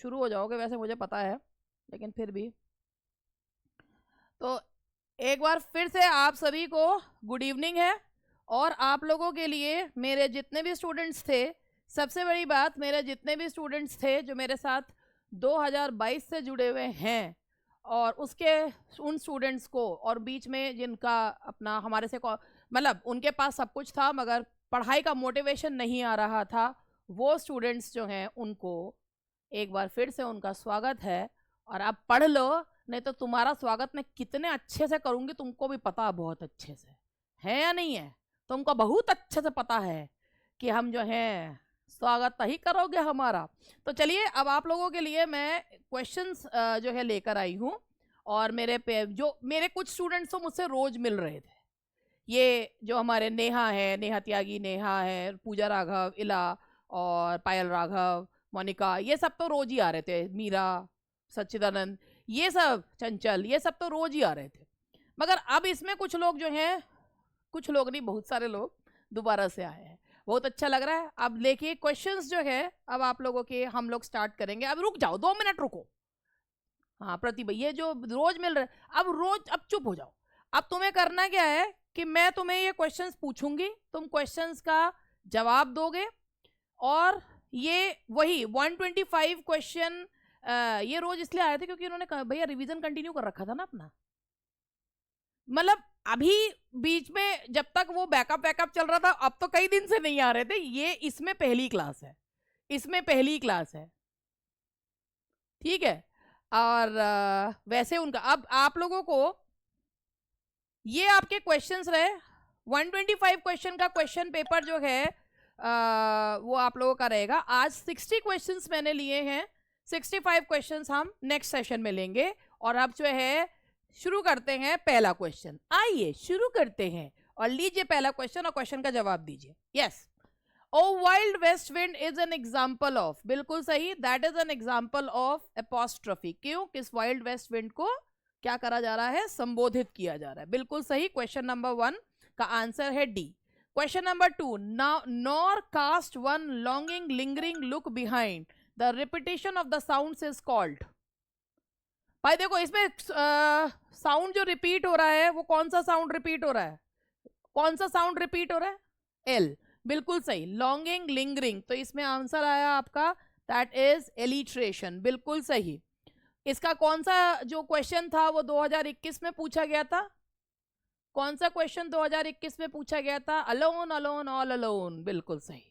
शुरू हो जाओगे, वैसे मुझे पता है, लेकिन फिर भी। तो एक बार फिर से आप सभी को गुड इवनिंग है। और आप लोगों के लिए मेरे जितने भी स्टूडेंट्स थे, सबसे बड़ी बात, मेरे जितने भी स्टूडेंट्स थे जो मेरे साथ 2022 से जुड़े हुए हैं, और उसके उन स्टूडेंट्स को, और बीच में जिनका अपना हमारे से मतलब उनके पास सब कुछ था मगर पढ़ाई का मोटिवेशन नहीं आ रहा था, वो स्टूडेंट्स जो हैं उनको एक बार फिर से उनका स्वागत है। और आप पढ़ लो, नहीं तो तुम्हारा स्वागत मैं कितने अच्छे से करूंगी तुमको भी पता है, बहुत अच्छे से है या नहीं है, तुमको बहुत अच्छे से पता है कि हम जो हैं स्वागत ही करोगे हमारा। तो चलिए, अब आप लोगों के लिए मैं क्वेश्चंस जो है लेकर आई हूँ। और जो मेरे कुछ स्टूडेंट्स तो मुझसे रोज मिल रहे थे, ये जो हमारे नेहा है, नेहा त्यागी, नेहा है, पूजा राघव, इला और पायल राघव, मोनिका, ये सब तो रोज ही आ रहे थे, मीरा, सच्चिदानंद, ये सब, चंचल, ये सब तो रोज ही आ रहे थे। मगर अब इसमें कुछ लोग जो हैं, कुछ लोग नहीं, बहुत सारे लोग दोबारा से आए हैं, बहुत अच्छा लग रहा है। अब देखिए क्वेश्चंस जो है अब आप लोगों के हम लोग स्टार्ट करेंगे। अब रुक जाओ, 2 मिनट रुको। हाँ प्रतिभा, ये जो रोज मिल रहे, अब चुप हो जाओ। अब तुम्हें करना क्या है कि मैं तुम्हें ये क्वेश्चंस पूछूंगी, तुम क्वेश्चंस का जवाब दोगे। और ये वही 125 क्वेश्चन ये रोज इसलिए आए थे क्योंकि उन्होंने कहा भैया रिवीजन कंटिन्यू कर रखा था ना अपना, मतलब अभी बीच में जब तक वो बैकअप चल रहा था, अब तो कई दिन से नहीं आ रहे थे, ये इसमें पहली क्लास है, इसमें पहली क्लास है, ठीक है। और वैसे उनका अब आप लोगों को ये आपके क्वेश्चंस रहे 125 क्वेश्चन का क्वेश्चन पेपर जो है वो आप लोगों का रहेगा। आज 60 क्वेश्चंस मैंने लिए हैं, 65 क्वेश्चंस हम नेक्स्ट सेशन में लेंगे। और अब जो है शुरू करते हैं पहला क्वेश्चन, आइए शुरू करते हैं और लीजिए पहला क्वेश्चन और क्वेश्चन का जवाब दीजिए। Yes, O wild west wind is an example of, बिल्कुल सही, that is an example of apostrophe. क्यों, किस वाइल्ड वेस्ट विंड को क्या करा जा रहा है, संबोधित किया जा रहा है, बिल्कुल सही। क्वेश्चन नंबर 1 का आंसर है D. Question number 2, nor cast one longing lingering look behind the repetition of the sounds is called. भाई देखो इसमें साउंड जो रिपीट हो रहा है वो कौन सा साउंड रिपीट हो रहा है, कौन सा साउंड रिपीट हो रहा है, एल, बिल्कुल सही, लॉन्गिंग लिंगरिंग। तो इसमें आंसर आया आपका दैट इज एलिट्रेशन, बिल्कुल सही। इसका कौन सा जो क्वेश्चन था वो 2021 में पूछा गया था, कौन सा क्वेश्चन 2021 में पूछा गया था, अलोन अलोन ऑल अलोन, बिल्कुल सही।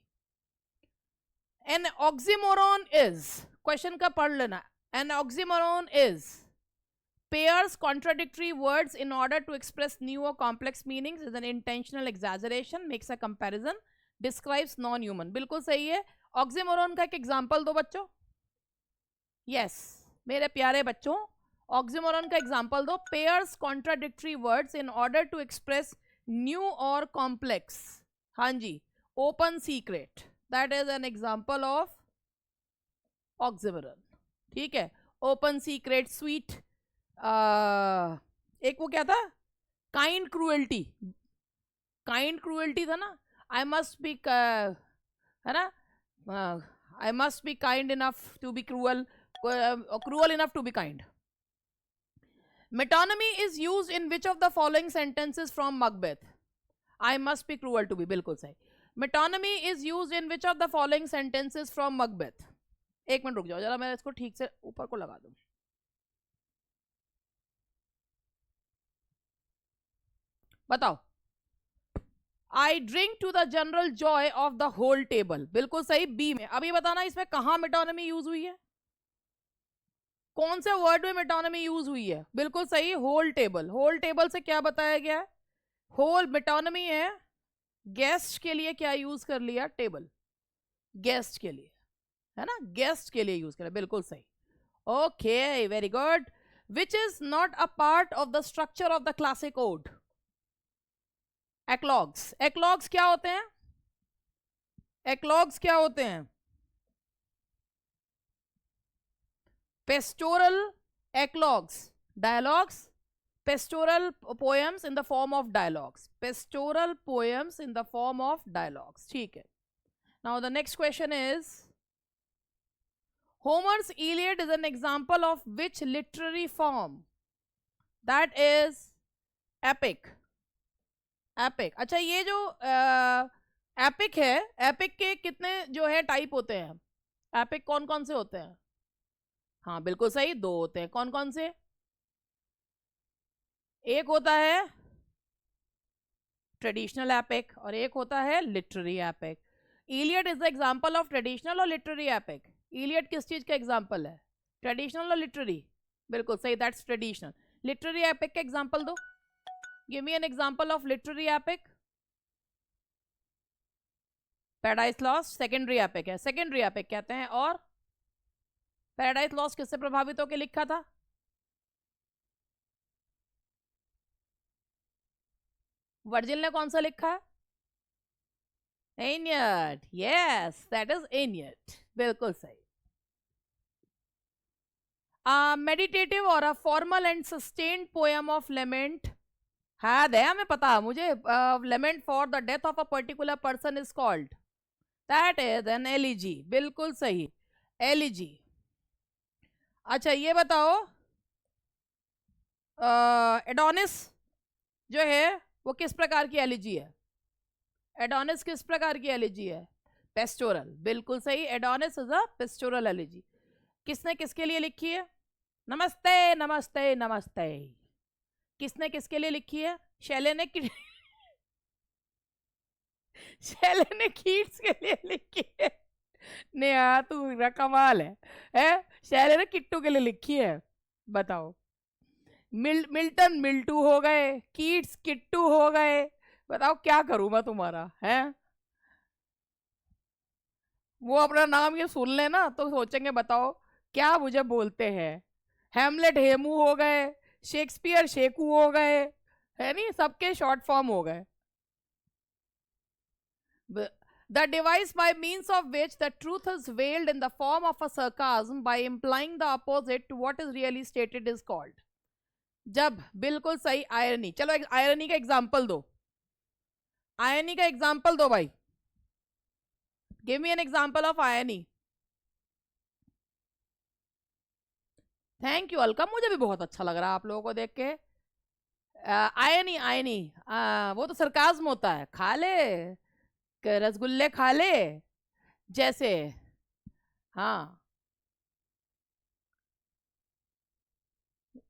एन ऑक्सीमोरॉन इज, क्वेश्चन का पढ़ लेना, an oxymoron is pairs contradictory words in order to express new or complex meanings, is an intentional exaggeration, makes a comparison, describes non-human, बिल्कुल सही है। Oxymoron का एक एग्जांपल दो बच्चों। यस मेरे प्यारे बच्चों, ऑक्सीमोरॉन का एग्जांपल दो, pairs contradictory words in order to express new or complex, हाँ जी, open secret, that is an example of oxymoron, ठीक है। ओपन सीक्रेट, स्वीट, एक वो क्या था, काइंड क्रूएल्टी, काइंड क्रूएल्टी था ना, आई मस्ट बी, है ना, I must be kind enough to be cruel, cruel enough to be kind. Metonymy is used in which of the following sentences from Macbeth, I must be cruel to be, बिल्कुल सही। Metonymy is used in which of the following sentences from Macbeth. एक minute रुक जाओ जरा, मैं इसको ठीक से ऊपर को लगा दूं। बताओ, I drink to the general joy of the whole table, बिल्कुल सही, बी में। अभी बताना इसमें कहां मेटोनमी यूज हुई है, कौन से वर्ड में मेटोनमी यूज हुई है, बिल्कुल सही, होल टेबल। होल टेबल से क्या बताया गया है, होल मेटोनमी है, गेस्ट के लिए क्या यूज कर लिया, टेबल, गेस्ट के लिए, है ना, गेस्ट के लिए यूज करें, बिल्कुल सही। Okay very good. Which is not a part of the structure of the classic ode, eclogues. Eclogues क्या होते हैं, एक्लॉग्स क्या होते हैं, pastoral eclogues, dialogues, pastoral poems in the form of dialogues, pastoral poems in the form of dialogues, ठीक है। Now the next question is Homer's Iliad is an example of which literary form? That is epic. Epic. अच्छा, ये जो epic है, epic के कितने जो है टाइप होते हैं? एपिक कौन कौन से होते हैं? हाँ बिल्कुल सही, 2 होते हैं. कौन कौन से? एक होता है ट्रेडिशनल एपिक और एक होता है literary epic. Iliad is the example of traditional और लिटरेरी एपिक. इलियड किस चीज का एग्जांपल है? ट्रेडिशनल और लिटरेरी? बिल्कुल सही, दैट्स ट्रेडिशनल. लिटरेरी एपिक का एग्जांपल दो. Give me an example of literary epic. Paradise lost secondary epic है, सेकेंडरी एपिक कहते हैं. और पैराडाइज लॉस्ट किससे प्रभावित होकर लिखा था? वर्जिल ने कौन सा लिखा है? Aeneid. Yes, that is Aeneid. बिल्कुल सही. मेडिटेटिव और a formal and sustained poem of lament है दया में पता मुझे. Lament for the death of a particular person is called, that is an elegy. बिल्कुल सही, एलिजी. अच्छा ये बताओ, एडोनिस जो है वो किस प्रकार की एलिजी है? एडोनिस किस प्रकार की एलिजी है? पेस्टोरल. बिल्कुल सही, Adonis is a pastoral elegy. किसने किसके लिए लिखी है? नमस्ते नमस्ते नमस्ते. किसने किसके लिए लिखी है? शैले ने शैले ने कीट्स के लिए लिखी है. नेहा तू कमाल है? शैले ने किट्टू के लिए लिखी है. बताओ, मिल्टन मिल्टू हो गए, कीट्स किट्टू हो गए. बताओ क्या करूं मैं तुम्हारा है? वो अपना नाम ये सुन लेना तो सोचेंगे बताओ क्या मुझे बोलते हैं. हेमलेट हेमू हो गए, शेक्सपियर शेकू हो गए, है नहीं, सबके शॉर्ट फॉर्म हो गए. The device by means of which the truth is veiled in the form of a sarcasm by implying the opposite to what is really stated is called. जब बिल्कुल सही, आयरनी. चलो एक आयरनी का example दो. Irony का example दो भाई. Give me an example of irony. Thank you Alka, मुझे भी बहुत अच्छा लग रहा है आप लोगों को देख के. आयरनी आयरनी वो तो सरकाज्म होता है. खा ले रसगुल्ले खा ले जैसे. हाँ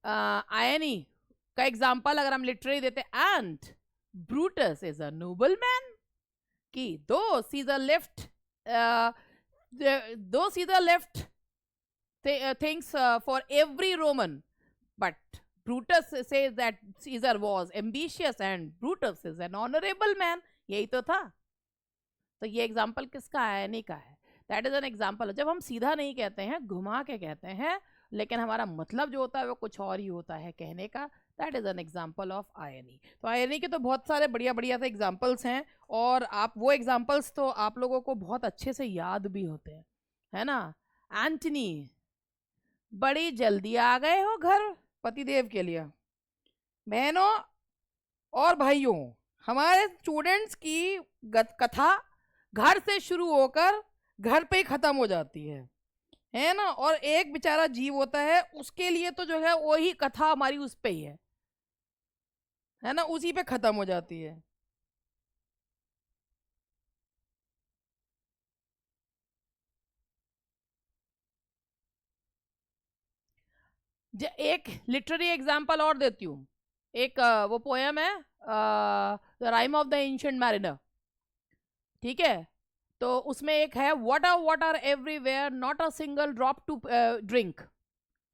आयनी का एग्जांपल अगर हम लिटरेरी देते, and Brutus is a noble man कि though Caesar left things for every Roman, but Brutus says that Caesar was ambitious and Brutus is an honourable man. यही तो था. तो ये एग्जाम्पल किसका है? नहीं का है. That is an example. जब हम सीधा नहीं कहते हैं, घुमा के कहते हैं, लेकिन हमारा मतलब जो होता है वो कुछ और ही होता है कहने का, that is an example of irony. तो आयरनी के तो बहुत सारे बढ़िया बढ़िया से एग्जाम्पल्स हैं, और आप वो एग्जाम्पल्स तो आप लोगों को बहुत अच्छे से याद भी होते हैं, है ना. एंटनी, बड़ी जल्दी आ गए हो घर पतिदेव के लिए. बहनों और भाइयों, हमारे स्टूडेंट्स की कथा घर से शुरू होकर घर पे ही खत्म हो जाती है ना. और एक बेचारा जीव होता है, उसके लिए तो जो है वही कथा हमारी उस पे ही है ना, उसी पे खत्म हो जाती है. एक लिटरेरी एग्जांपल और देती हूँ. एक वो पोएम है the rime of the ancient mariner. ठीक है, तो उसमें एक है, water everywhere not a single drop to drink.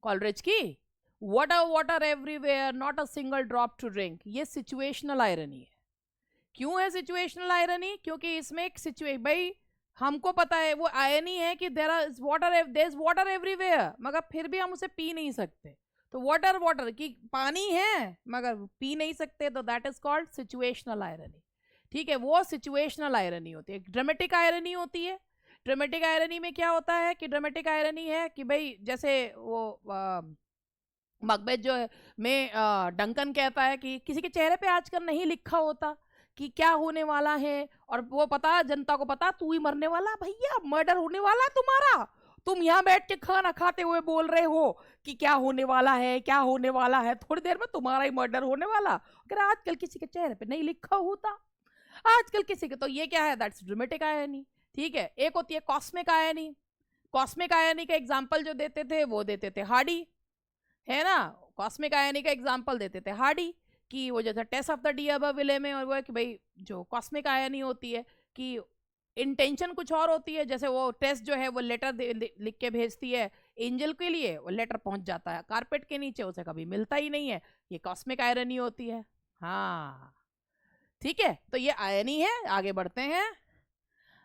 Coleridge की water everywhere not a single drop to drink. ये सिचुएशनल आयरनी है. क्यों है सिचुएशनल आयरनी? क्योंकि इसमें एक सिचुएशन, भाई हमको पता है वो आयरनी है कि देयर इज वाटर एवरीवेयर, मगर फिर भी हम उसे पी नहीं सकते. तो वाटर की पानी है मगर पी नहीं सकते, तो that is called situational irony. ठीक है, वो सिचुएशनल आयरनी होती है. ड्रामेटिक आयरनी होती है. ड्रामेटिक आयरनी में क्या होता है कि ड्रामेटिक आयरनी है कि भाई जैसे वो मकबेथ जो है में डंकन कहता है कि किसी के चेहरे पे आजकल नहीं लिखा होता कि क्या होने वाला है, और वो पता जनता को पता तू ही मरने वाला, भैया मर्डर होने वाला तुम्हारा, तुम यहाँ बैठ के खाना खाते हुए बोल रहे हो कि क्या होने वाला है, क्या होने वाला है, थोड़ी देर में तुम्हारा ही मर्डर होने वाला। अगर आजकल किसी के चेहरे पे नहीं लिखा होता, आजकल किसी के, तो ये क्या है, दैट्स ड्रामेटिक आयरनी। ठीक है, एक होती है कॉस्मिक आयरनी। कॉस्मिक आयरनी का एग्जांपल जो देते थे वो देते थे हार्डी, है ना। कॉस्मिक आयरनी का एग्जांपल देते थे हार्डी कि वो जैसे टेस्ट ऑफ द डी अब विले में, और वो है कि भाई जो कॉस्मिक आयरनी होती है कि इंटेंशन कुछ और होती है, जैसे वो टेस्ट जो है वो लेटर लिख के भेजती है एंजल के लिए, वो लेटर पहुंच जाता है कारपेट के नीचे, उसे कभी मिलता ही नहीं है, ये कॉस्मिक आयरनी होती है। हाँ ठीक है, तो ये आयरनी है। आगे बढ़ते हैं।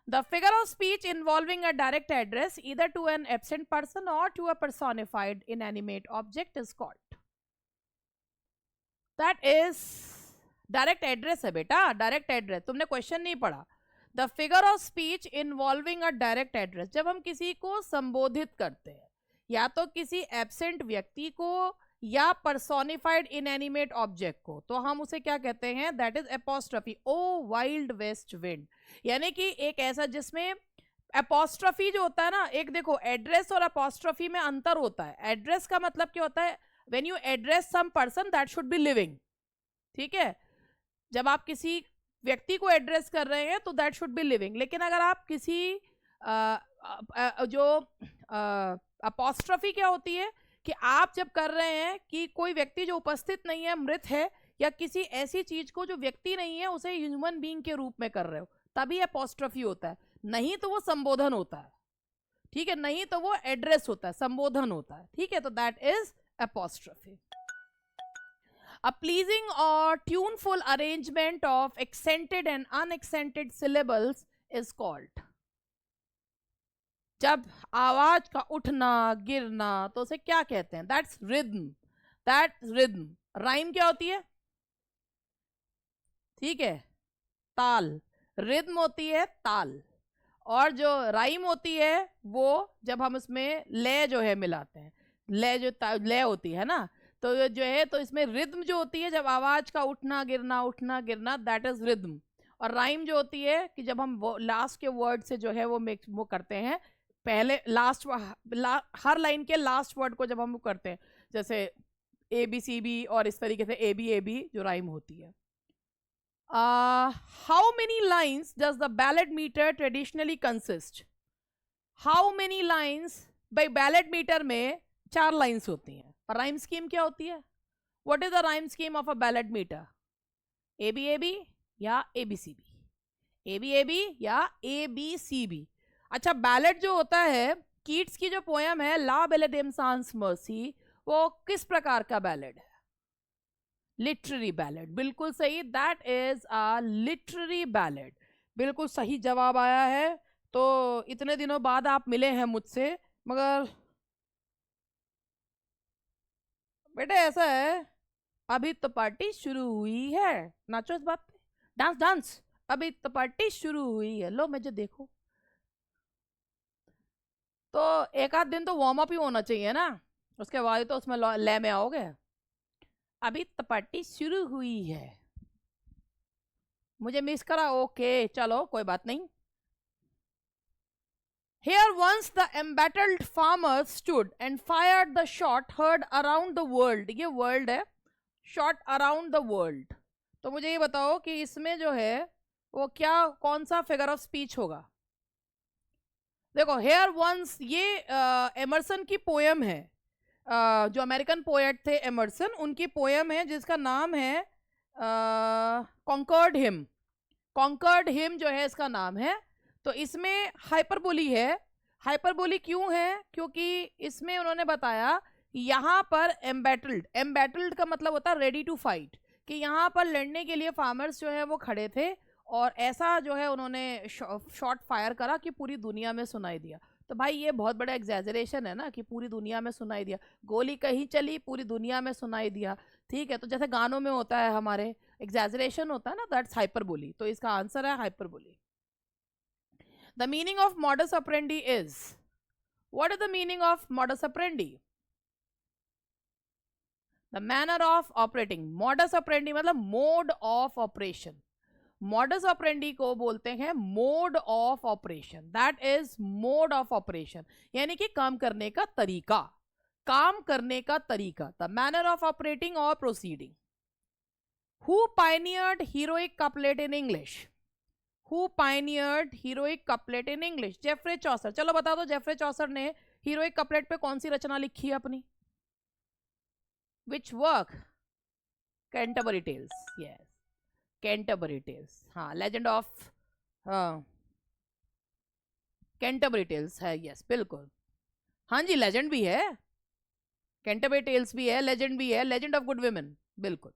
The figure of speech involving a direct address either to an absent person or to a personified inanimate object is called, that is direct address है बेटा, डायरेक्ट एड्रेस, तुमने क्वेश्चन नहीं पढ़ा। The figure of speech involving a direct address, जब हम किसी को संबोधित करते हैं या तो किसी एब्सेंट व्यक्ति को या पर्सोनिफाइड इनएनिमेट ऑब्जेक्ट को, तो हम उसे क्या कहते हैं, that is apostrophe. O wild west wind, यानी कि एक ऐसा जिसमें एपोस्ट्रफी जो होता है ना, एक देखो एड्रेस और एपोस्ट्रफी में अंतर होता है। एड्रेस का मतलब क्या होता है, when you address some person that should be living, ठीक है, जब आप किसी व्यक्ति को एड्रेस कर रहे हैं तो दैट शुड बी लिविंग। लेकिन अगर आप किसी जो अपोस्ट्रफी क्या होती है कि आप जब कर रहे हैं कि कोई व्यक्ति जो उपस्थित नहीं है, मृत है, या किसी ऐसी चीज को जो व्यक्ति नहीं है उसे ह्यूमन बीइंग के रूप में कर रहे हो, तभी अपोस्ट्रफी होता है। नहीं तो वो संबोधन होता है, ठीक है, नहीं तो वो एड्रेस होता है, संबोधन होता है, ठीक है, तो that is apostrophe. A pleasing or tuneful arrangement of accented and unaccented syllables is called. जब आवाज का उठना गिरना तो उसे क्या कहते हैं, that's rhythm, that's rhythm. Rhyme क्या होती है, ठीक है, ताल, रिदम होती है ताल, और जो राइम होती है वो जब हम उसमें लय जो है मिलाते हैं, लय जो लय होती है ना, तो जो है, तो इसमें रिदम जो होती है जब आवाज का उठना गिरना, दैट इज रिदम। और राइम जो होती है कि जब हम लास्ट के वर्ड से जो है वो करते हैं, पहले लास्ट हर लाइन के लास्ट वर्ड को जब हम वो करते हैं, जैसे ए बी सी बी और इस तरीके से ए बी जो राइम होती है। How many lines does the ballad metre traditionally consist? How many lines, भाई बैलेड मीटर में 4 लाइन्स होती हैं, और राइम स्कीम क्या होती है? What is the rhyme scheme of a ballad meter? A B या ए बी सी बी या ए बी सी बी। अच्छा, बैलेड जो होता है, कीट्स की जो पोयम है ला बेलेडियम सांस मर्सी, वो किस प्रकार का बैलेड है? लिटरेरी बैलेड, बिल्कुल सही, that is a literary ballad, बिल्कुल सही जवाब आया है। तो इतने दिनों बाद आप मिले हैं मुझसे, मगर बेटे ऐसा है, अभी तो पार्टी शुरू हुई है, नाचो इस बात पे, डांस डांस, अभी तो पार्टी शुरू हुई है, लो मुझे देखो। तो एक आध दिन तो वार्म अप ही होना चाहिए ना, उसके बाद तो उसमें लय में आओगे। अभी तो पार्टी शुरू हुई है, मुझे मिस करा, ओके चलो कोई बात नहीं। Here once the embattled farmer stood and fired the shot heard around the world. ये वर्ल्ड है, shot around the world। तो मुझे ये बताओ कि इसमें जो है वो क्या, कौन सा फिगर ऑफ स्पीच होगा? देखो, हेयर वंस ये एमरसन की पोयम है, जो अमेरिकन पोएट थे एमरसन, उनकी पोयम है जिसका नाम है कॉन्कर्ड हिम। कॉन्कर्ड हिम जो है इसका नाम है। तो इसमें हाइपरबोली है। हाइपरबोली क्यों है? क्योंकि इसमें उन्होंने बताया यहाँ पर एम्बैटल्ड, एम्बैटल्ड का मतलब होता है रेडी टू फाइट, कि यहाँ पर लड़ने के लिए फार्मर्स जो है वो खड़े थे, और ऐसा जो है उन्होंने शॉट फायर करा कि पूरी दुनिया में सुनाई दिया। तो भाई ये बहुत बड़ा एग्जैजरेशन है ना, कि पूरी दुनिया में सुनाई दिया, गोली कहीं चली पूरी दुनिया में सुनाई दिया, ठीक है। तो जैसे गानों में होता है हमारे, एग्जैजरेशन होता है ना, दैट्स हाइपरबोली। तो इसका आंसर है hyperbole. The meaning of modus operandi is, what is the meaning of modus operandi? The manner of operating. Modus operandi मतलब mode of operation. Modus operandi को बोलते हैं mode of operation, that is mode of operation, यानी कि काम करने का तरीका, काम करने का तरीका, द मैनर ऑफ ऑपरेटिंग और proceeding. Who pioneered heroic couplet in English? Who pioneered heroic couplet in English? Geoffrey Chaucer. चलो बता दो, जेफरे चौसर ने हीरोइक कपलेट पे कौन सी रचना लिखी है अपनी? Which work? Canterbury Tales, yes, Canterbury Tales, हाँ, लेजेंड ऑफ कैंटरबरी टेल्स है, यस बिल्कुल, हाँ जी, लेजेंड भी है, कैंटरबरी टेल्स भी है, लेजेंड भी है, लेजेंड ऑफ गुड विमेन, बिल्कुल।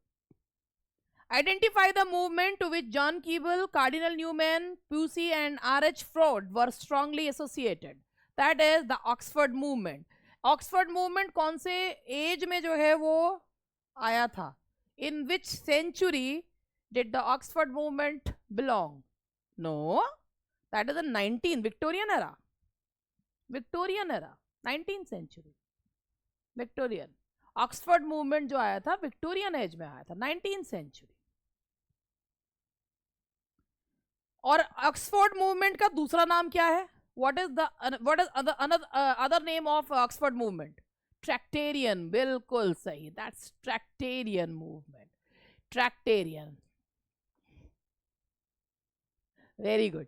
Identify the movement to which John Keble, Cardinal Newman, Pusey and R.H. Froude were strongly associated. That is the Oxford movement. Oxford movement कौन से as में जो है वो आया था? In which century did the Oxford movement belong? No, that is the 19th Victorian era. Victorian era, 19th century, Victorian. Oxford movement जो आया था विक्टोरियन एज में आया था, 19th century। और ऑक्सफोर्ड मूवमेंट का दूसरा नाम क्या है? What is other name of Oxford movement? Tractarian, बिल्कुल सही, that's Tractarian movement, Tractarian, very good,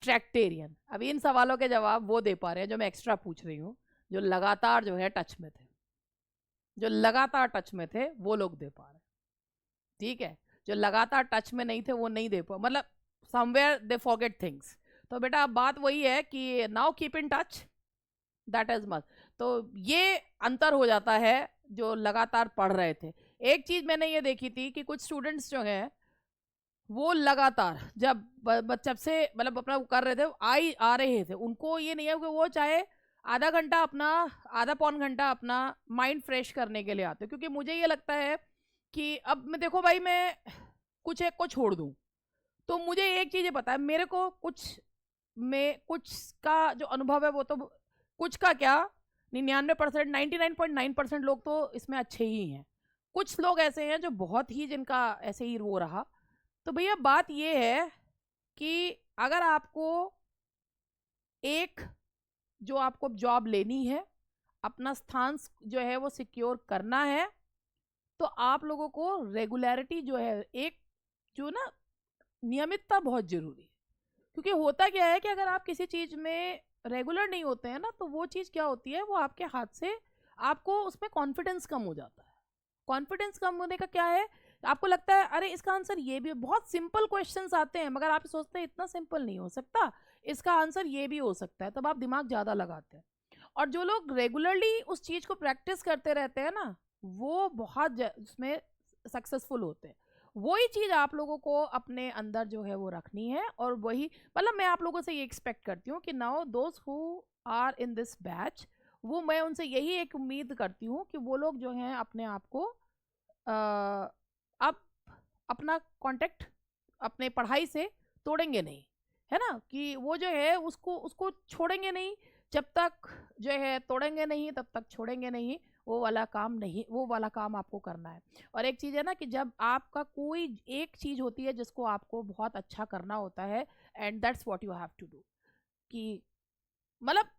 Tractarian. अब इन सवालों के जवाब वो दे पा रहे हैं जो मैं एक्स्ट्रा पूछ रही हूँ, जो लगातार जो है टच में थे, जो लगातार टच में थे वो लोग दे पा रहे हैं, ठीक है, जो लगातार टच में नहीं थे वो नहीं दे पा, मतलब समवेयर दे फॉरगेट थिंग्स। तो बेटा अब बात वही है कि now keep in touch, that is must. तो ये अंतर हो जाता है जो लगातार पढ़ रहे थे। एक चीज मैंने ये देखी थी कि कुछ स्टूडेंट्स जो हैं वो लगातार जब से मतलब अपना कर रहे थे, आ रहे थे, उनको ये नहीं है कि वो चाहे आधा घंटा अपना, आधा पौन घंटा अपना माइंड फ्रेश करने के लिए आते, क्योंकि मुझे ये लगता है कि अब मैं देखो भाई, मैं कुछ एक को छोड़ दूं तो मुझे एक चीज़ पता है, मेरे को कुछ का जो अनुभव है वो तो कुछ का क्या 99%, 99.9% लोग तो इसमें अच्छे ही हैं, कुछ लोग ऐसे हैं जो बहुत ही, जिनका ऐसे ही वो रहा। तो भैया बात ये है कि अगर आपको जो आपको जॉब लेनी है, अपना स्थान जो है वो सिक्योर करना है, तो आप लोगों को रेगुलरिटी जो है, एक जो ना नियमितता बहुत जरूरी है। क्योंकि होता क्या है कि अगर आप किसी चीज़ में रेगुलर नहीं होते हैं ना, तो वो चीज़ क्या होती है, वो आपके हाथ से, आपको उसमें कॉन्फिडेंस कम हो जाता है। कॉन्फिडेंस कम होने का क्या है, आपको लगता है अरे इसका आंसर ये भी, बहुत सिंपल क्वेश्चंस आते हैं मगर आप सोचते हैं इतना सिंपल नहीं हो सकता, इसका आंसर ये भी हो सकता है, तब आप दिमाग ज़्यादा लगाते हैं। और जो लोग रेगुलरली उस चीज़ को प्रैक्टिस करते रहते हैं ना, वो बहुत उसमें सक्सेसफुल होते हैं। वही चीज़ आप लोगों को अपने अंदर जो है वो रखनी है, और वही मतलब मैं आप लोगों से ये एक्सपेक्ट करती हूँ कि now those who are in this batch, वो मैं उनसे यही एक उम्मीद करती हूँ कि वो लोग जो हैं अपने आप को अब अपना कांटेक्ट अपने पढ़ाई से तोड़ेंगे नहीं, है ना, कि वो जो है उसको छोड़ेंगे नहीं, जब तक जो है तोड़ेंगे नहीं तब तक छोड़ेंगे नहीं, वो वाला काम आपको करना है। और एक चीज़ है ना कि जब आपका कोई एक चीज़ होती है जिसको आपको बहुत अच्छा करना होता है, and that's what you have to do, कि मतलब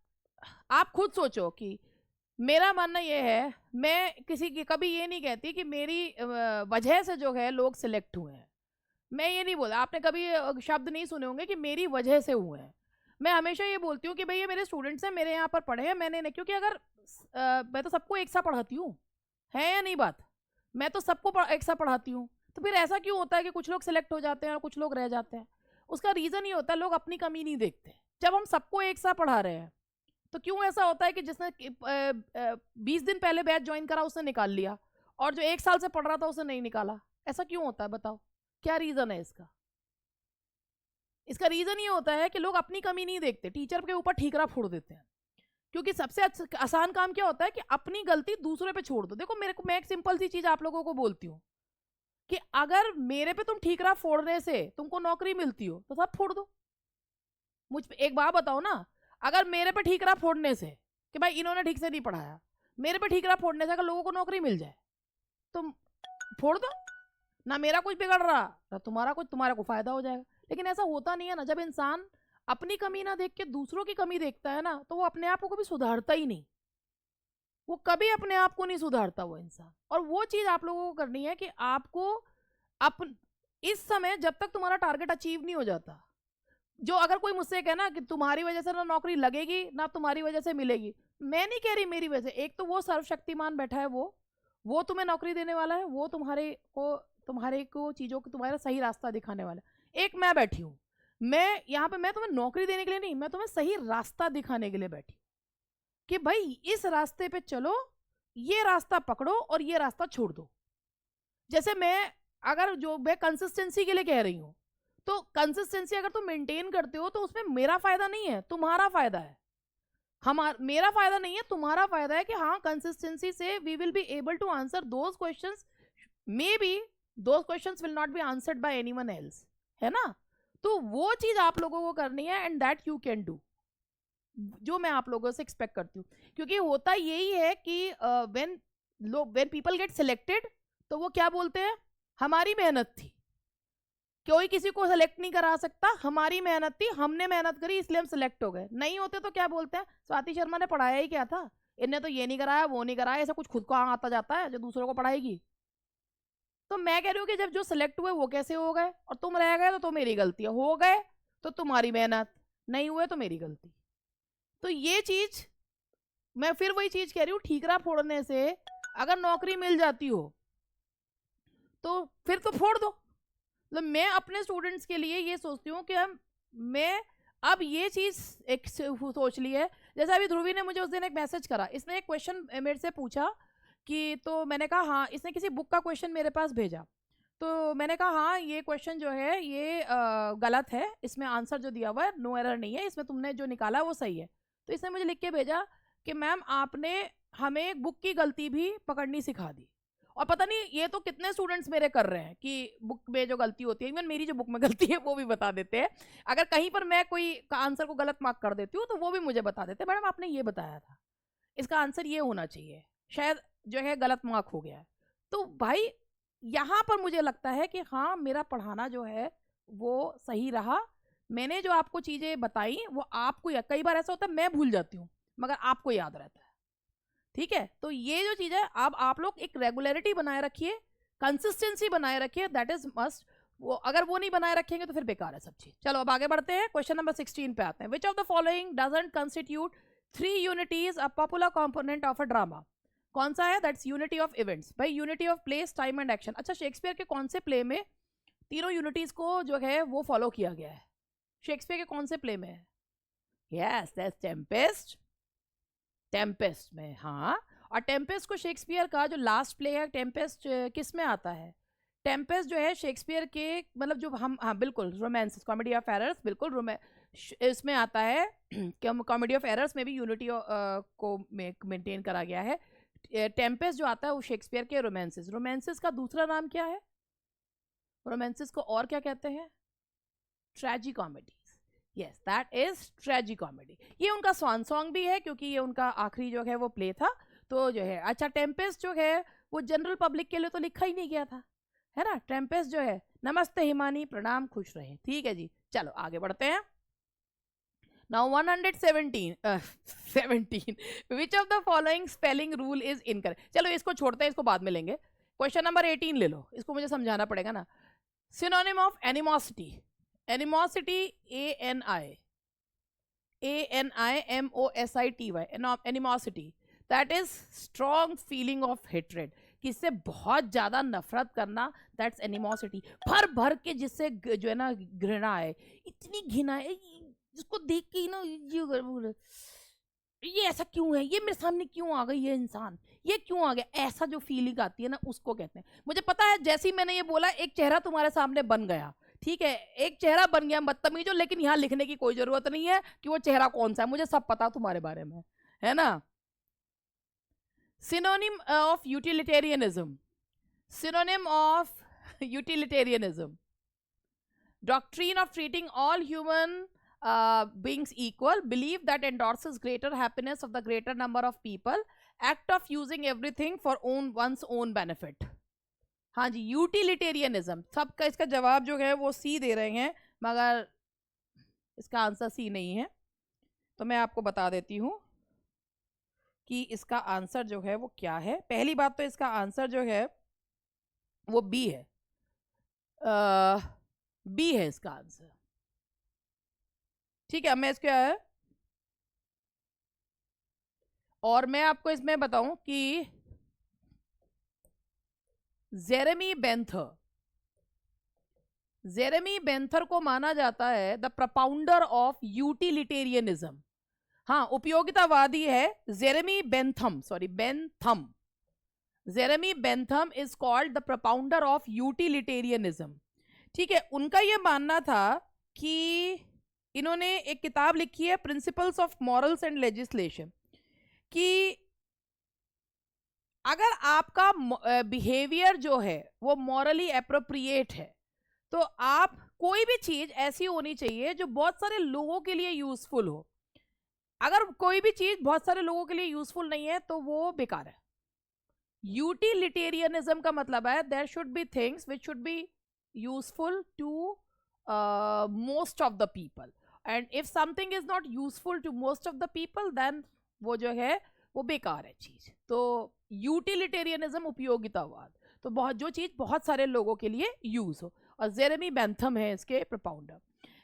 आप खुद सोचो कि मेरा मानना ये है, मैं किसी की कभी ये नहीं कहती कि मेरी वजह से जो है लोग सिलेक्ट हुए हैं, मैं ये नहीं बोला, आपने कभी शब्द नहीं सुने होंगे कि मेरी वजह से हुए हैं। मैं हमेशा ये बोलती हूँ कि भैया मेरे स्टूडेंट्स हैं, मेरे यहाँ पर पढ़े हैं, मैंने नहीं, क्योंकि अगर मैं तो सबको एक सा पढ़ाती हूँ, है या नहीं बात, मैं तो सबको एक सा पढ़ाती हूँ, तो फिर ऐसा क्यों होता है कि कुछ लोग सिलेक्ट हो जाते हैं और कुछ लोग रह जाते हैं? उसका रीज़न ये होता है, लोग अपनी कमी नहीं देखते। जब हम सबको एक सा पढ़ा रहे हैं तो क्यों ऐसा होता है कि जिसने 20 दिन पहले बैच ज्वाइन करा उसने निकाल लिया, और जो 1 साल से पढ़ रहा था उसने नहीं निकाला? ऐसा क्यों होता है बताओ, क्या रीज़न है इसका? इसका रीज़न ये होता है कि लोग अपनी कमी नहीं देखते, टीचर के ऊपर ठीकरा फोड़ देते हैं। क्योंकि सबसे आसान काम क्या होता है कि अपनी गलती दूसरे पे छोड़ दो। देखो मैं एक सिंपल सी चीज़ आप लोगों को बोलती हूँ कि अगर मेरे पे तुम ठीकरा फोड़ने से तुमको नौकरी मिलती हो तो सब फोड़ दो। मुझ पे एक बात बताओ ना, अगर मेरे पे ठीकरा फोड़ने से कि भाई इन्होंने ठीक से नहीं पढ़ाया, मेरे पे ठीकरा फोड़ने से अगर लोगों को नौकरी मिल जाए तो फोड़ दो, ना मेरा कुछ बिगड़ रहा ना तुम्हारा कुछ, तुम्हारा को फायदा हो जाएगा। लेकिन ऐसा होता नहीं है ना, जब इंसान अपनी कमी ना देख के दूसरों की कमी देखता है ना, तो वो अपने आप को कभी सुधारता ही नहीं, वो कभी अपने आप को नहीं सुधारता वो इंसान। और वो चीज आप लोगों को करनी है कि आपको अपन इस समय जब तक तुम्हारा टारगेट अचीव नहीं हो जाता, जो अगर कोई मुझसे कहे ना कि तुम्हारी वजह से ना नौकरी लगेगी ना तुम्हारी वजह से मिलेगी, मैं नहीं कह रही मेरी वजह से, एक तो वो सर्वशक्तिमान बैठा है, वो तुम्हें नौकरी देने वाला है, वो तुम्हारे को चीजों को तुम्हारा सही रास्ता दिखाने वाला है। एक मैं बैठी हूँ, मैं यहाँ पे मैं तुम्हें नौकरी देने के लिए नहीं, मैं तुम्हें सही रास्ता दिखाने के लिए बैठी हूँ कि भाई इस रास्ते पे चलो, ये रास्ता पकड़ो और ये रास्ता छोड़ दो। जैसे मैं अगर जो मैं कंसिस्टेंसी के लिए कह रही हूँ, तो कंसिस्टेंसी अगर तुम मेंटेन करते हो तो उसमें मेरा फायदा नहीं है, तुम्हारा फायदा है। मेरा फायदा नहीं है, तुम्हारा फायदा है कि हाँ कंसिस्टेंसी से we will be able to answer those questions, maybe those questions will not be answered by anyone else, है ना। तो वो चीज आप लोगों को करनी है and that you can do, जो मैं आप लोगों से एक्सपेक्ट करती हूँ। क्योंकि होता यही है कि व्हेन पीपल गेट सिलेक्टेड तो वो क्या बोलते हैं, हमारी मेहनत थी, कोई किसी को सेलेक्ट नहीं करा सकता, हमारी मेहनत थी, हमने मेहनत करी इसलिए हम सिलेक्ट हो गए। नहीं होते तो क्या बोलते हैं, स्वाति शर्मा ने पढ़ाया ही क्या था, इनने तो ये नहीं कराया वो नहीं कराया, ऐसा कुछ खुद को आता जाता है जो दूसरों को पढ़ाएगी। तो मैं कह रही हूँ कि जब जो सिलेक्ट हुए वो कैसे हो गए और तुम रह गए, तो मेरी गलती है, हो गए तो तुम्हारी मेहनत, नहीं हुए तो मेरी गलती। तो ये चीज मैं फिर वही चीज कह रही हूँ, ठीकरा फोड़ने से अगर नौकरी मिल जाती हो तो फिर तो फोड़ दो। मतलब मैं अपने स्टूडेंट्स के लिए ये सोचती हूँ कि मैं अब ये चीज एक सोच ली है। जैसे अभी ध्रुवी ने मुझे उस दिन एक मैसेज करा, इसने एक क्वेश्चन मेरे से पूछा कि, तो मैंने कहा हाँ, इसने किसी बुक का क्वेश्चन मेरे पास भेजा, तो मैंने कहा हाँ ये क्वेश्चन जो है ये गलत है, इसमें आंसर जो दिया हुआ है नो एरर नहीं है, इसमें तुमने जो निकाला वो सही है। तो इसने मुझे लिख के भेजा कि मैम आपने हमें बुक की गलती भी पकड़नी सिखा दी। और पता नहीं ये तो कितने स्टूडेंट्स मेरे कर रहे हैं कि बुक में जो गलती होती है, इवन मेरी जो बुक में गलती है वो भी बता देते हैं। अगर कहीं पर मैं कोई आंसर को गलत मार्क कर देती हूँ तो वो भी मुझे बता देते हैं, मैडम आपने ये बताया था, इसका आंसर ये होना चाहिए, शायद जो है गलत मार्क हो गया है। तो भाई यहाँ पर मुझे लगता है कि हाँ मेरा पढ़ाना जो है वो सही रहा, मैंने जो आपको चीज़ें बताई वो आपको, कई बार ऐसा होता है मैं भूल जाती हूँ मगर आपको याद रहता है, ठीक है। तो ये जो चीज़ है, अब आप लोग एक रेगुलरिटी बनाए रखिए, कंसिस्टेंसी बनाए रखिए, दैट इज मस्ट। वो अगर वो नहीं बनाए रखेंगे तो फिर बेकार है सब चीज। चलो अब आगे बढ़ते हैं, क्वेश्चन नंबर 16 पे आते हैं। विच of the following doesn't constitute 3 unities a popular component of a drama. कौन सा है, दैट्स यूनिटी ऑफ इवेंट्स। भाई unity of place, time and action. अच्छा, शेक्सपियर के कौन से प्ले में तीनों यूनिटीज को जो है वो फॉलो किया गया है? शेक्सपियर के कौन से प्ले में है? Yes, that's Tempest. टेम्पेस्ट में, हाँ। और टेम्पेस्ट को शेक्सपियर का जो लास्ट प्ले है टेम्पेस्ट किस में आता है? टेम्पेस्ट जो है शेक्सपियर के, मतलब जो हम, हाँ बिल्कुल, रोमांस, कॉमेडी ऑफ एरर्स, बिल्कुल इसमें आता है। कॉमेडी ऑफ एरर्स में भी यूनिटी को मेंटेन करा गया है। टेम्पेस्ट जो आता है वो शेक्सपियर के रोमांसेस। रोमांसेस का दूसरा नाम क्या है? रोमांसेस को और क्या कहते हैं? ट्रेजी comedy. Yes, that is ट्रेजी comedy. ये उनका स्वान सॉन्ग भी है क्योंकि ये उनका आखिरी जो है वो प्ले था। तो जो है, अच्छा टेम्पेस्ट जो है वो जनरल पब्लिक के लिए तो लिखा ही नहीं गया था, है ना। टेम्पेस्ट जो है, नमस्ते हिमानी, प्रणाम, खुश रहे, ठीक है जी। चलो आगे बढ़ते हैं। Now 117 which of the following spelling rule is incorrect. चलो इसको छोड़ते हैं, इसको बाद में लेंगे। क्वेश्चन नंबर 18 ले लो, इसको मुझे समझाना पड़ेगा ना। Synonym of animosity. Animosity, ANIMOSITY, animosity, that is strong feeling of hatred, किससे बहुत ज्यादा नफरत करना, दैट्स एनिमोसिटी। भर भर के जिससे जो है ना घृणा है, इतनी घृणा है जिसको देख के ना ये ऐसा क्यों है, ये मेरे सामने क्यों आ गई, ये इंसान ये क्यों आ गया, ऐसा जो फीलिंग आती है ना उसको कहते हैं। मुझे पता है जैसे ही मैंने ये बोला एक चेहरा तुम्हारे सामने बन गया, ठीक है, एक चेहरा बन गया बदतमीजो, लेकिन यहाँ लिखने की कोई जरूरत नहीं है कि वो चेहरा कौन सा है, मुझे सब पता तुम्हारे बारे में, है ना। Synonym of utilitarianism. Synonym of utilitarianism, doctrine of treating all human beings equal, belief that endorses greater happiness of the greater number of people, act of using everything for one's own benefit. हाँ जी, utilitarianism. सबका इसका जवाब जो है वो सी दे रहे हैं, मगर इसका आंसर सी नहीं है। तो मैं आपको बता देती हूँ कि इसका आंसर जो है वो क्या है। पहली बात तो इसका आंसर जो है वो बी है। बी है इसका आंसर। ठीक है, अब मैं इसको क्या है, और मैं आपको इसमें बताऊं कि जेरेमी बेंथर को माना जाता है द प्रपाउंडर ऑफ यूटिलिटेरियनिज्म। हाँ, उपयोगितावादी है Jeremy Bentham, Jeremy Bentham is called the propounder of utilitarianism. ठीक है, उनका यह मानना था कि इन्होंने एक किताब लिखी है principles of morals and legislation, कि अगर आपका बिहेवियर जो है वो मॉरली एप्रोप्रिएट है, तो आप कोई भी चीज ऐसी होनी चाहिए जो बहुत सारे लोगों के लिए यूजफुल हो। अगर कोई भी चीज बहुत सारे लोगों के लिए यूजफुल नहीं है तो वो बेकार है। यूटिलिटेरियनिज्म का मतलब है there should be things which should be useful to most of the people, and if something is not useful to most of the people then वो जो है वो बेकार है चीज। तो यूटिलिटेरियनिज्म उपयोगितावाद, तो बहुत जो चीज बहुत सारे लोगों के लिए यूज हो, और जेरेमी बेंथम है इसके propounder.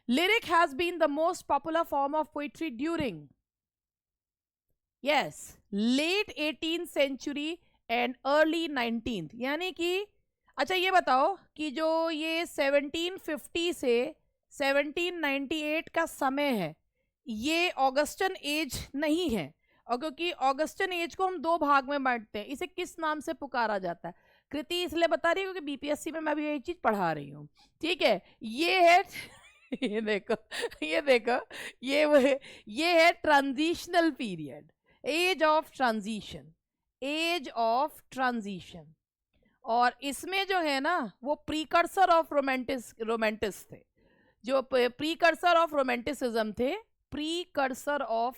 Lyric has been the most popular form of poetry during late 18th century and early 19th, यानी कि अच्छा ये बताओ कि जो ये 1750 से 1798 का समय है ये ऑगस्टन एज नहीं है, और क्योंकि ऑगस्टन एज को हम दो भाग में बांटते हैं, इसे किस नाम से पुकारा जाता है? कृति इसलिए बता रही हूँ क्योंकि बीपीएससी में मैं भी यही चीज पढ़ा रही हूँ। ठीक है, ये है ये देखो, ये है transitional period, age of transition. और इसमें जो है ना वो प्रीकर्सर ऑफ रोमांटिस थे, जो प्रीकर्सर ऑफ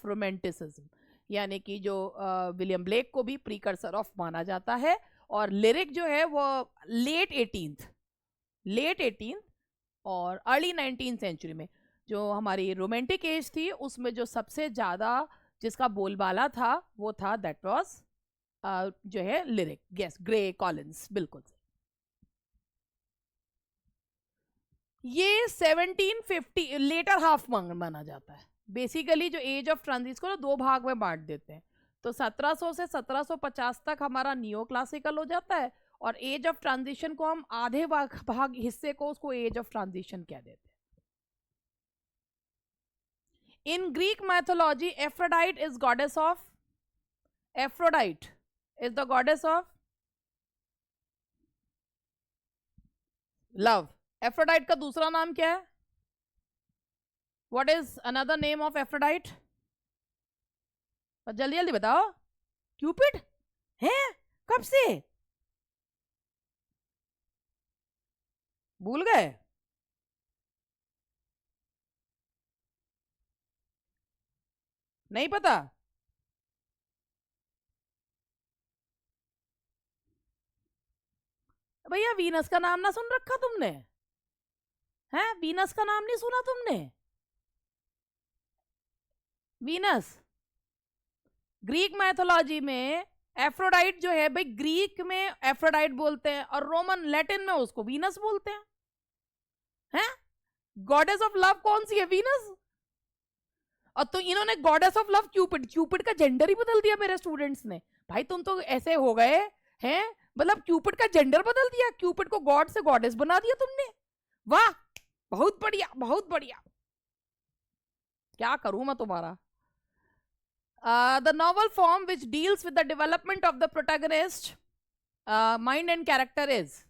रोमांटिसिज्म, यानी कि जो विलियम ब्लेक को भी प्रीकर्सर ऑफ माना जाता है। और लिरिक जो है वो लेट 18th और अर्ली 19th सेंचुरी में, जो हमारी रोमांटिक एज थी उसमें जो सबसे ज्यादा जिसका बोलबाला था वो था दैट वाज जो है लिरिक। यस, ग्रे कॉलिंस, बिल्कुल। ये 1750 लेटर हाफ माना जाता है। बेसिकली जो एज ऑफ ट्रांजिशन को दो भाग में बांट देते हैं, तो 1700 से 1750 तक हमारा नियो क्लासिकल हो जाता है, और एज ऑफ ट्रांजिशन को हम आधे भाग हिस्से को उसको एज ऑफ ट्रांजिशन कह देते हैं। In Greek mythology Aphrodite is the goddess of love. Aphrodite का दूसरा नाम क्या है? What is another name of Aphrodite? जल्दी जल्दी बताओ। क्यूपिड है? कब से भूल गए? नहीं पता? भैया वीनस का नाम ना सुन रखा तुमने? हैं, वीनस का नाम नहीं सुना तुमने? वीनस ग्रीक मैथोलॉजी में एफ्रोडाइट जो है भाई, ग्रीक में एफ्रोडाइट बोलते हैं और रोमन लैटिन में उसको वीनस बोलते हैं। गॉडेस ऑफ लव कौन सी है? वीनस। और तो इन्होंने गॉडेस ऑफ लव क्यूपिड का जेंडर ही बदल दिया मेरे स्टूडेंट्स ने। भाई तुम तो ऐसे हो गए हैं, मतलब क्यूपिड का जेंडर बदल दिया, क्यूपिड को गॉड से गॉडेस बना दिया तुमने। वाह, बहुत बढ़िया, बहुत बढ़िया। क्या करूं मैं तुम्हारा। The novel form which deals with the development of the protagonist mind and character is,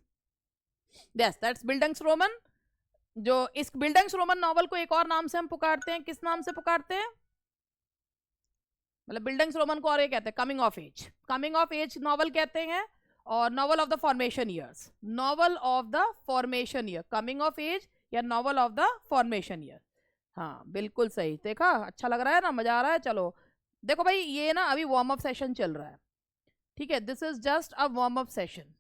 yes, that's Bildungsroman। जो इस बिल्डिंग्सरोमन नॉवल को एक और नाम से हम पुकारते हैं, किस नाम से पुकारते हैं? मतलब बिल्डिंग्सरोमन को और ये कहते हैं कमिंग ऑफ एज नॉवल कहते हैं, और novel of the formation years, coming of age या novel of the formation year. हाँ बिल्कुल सही, देखा, अच्छा लग रहा है ना, मजा आ रहा है। चलो देखो भाई, ये ना अभी वार्म अप सेशन चल रहा है, ठीक है, this is just a warm up session.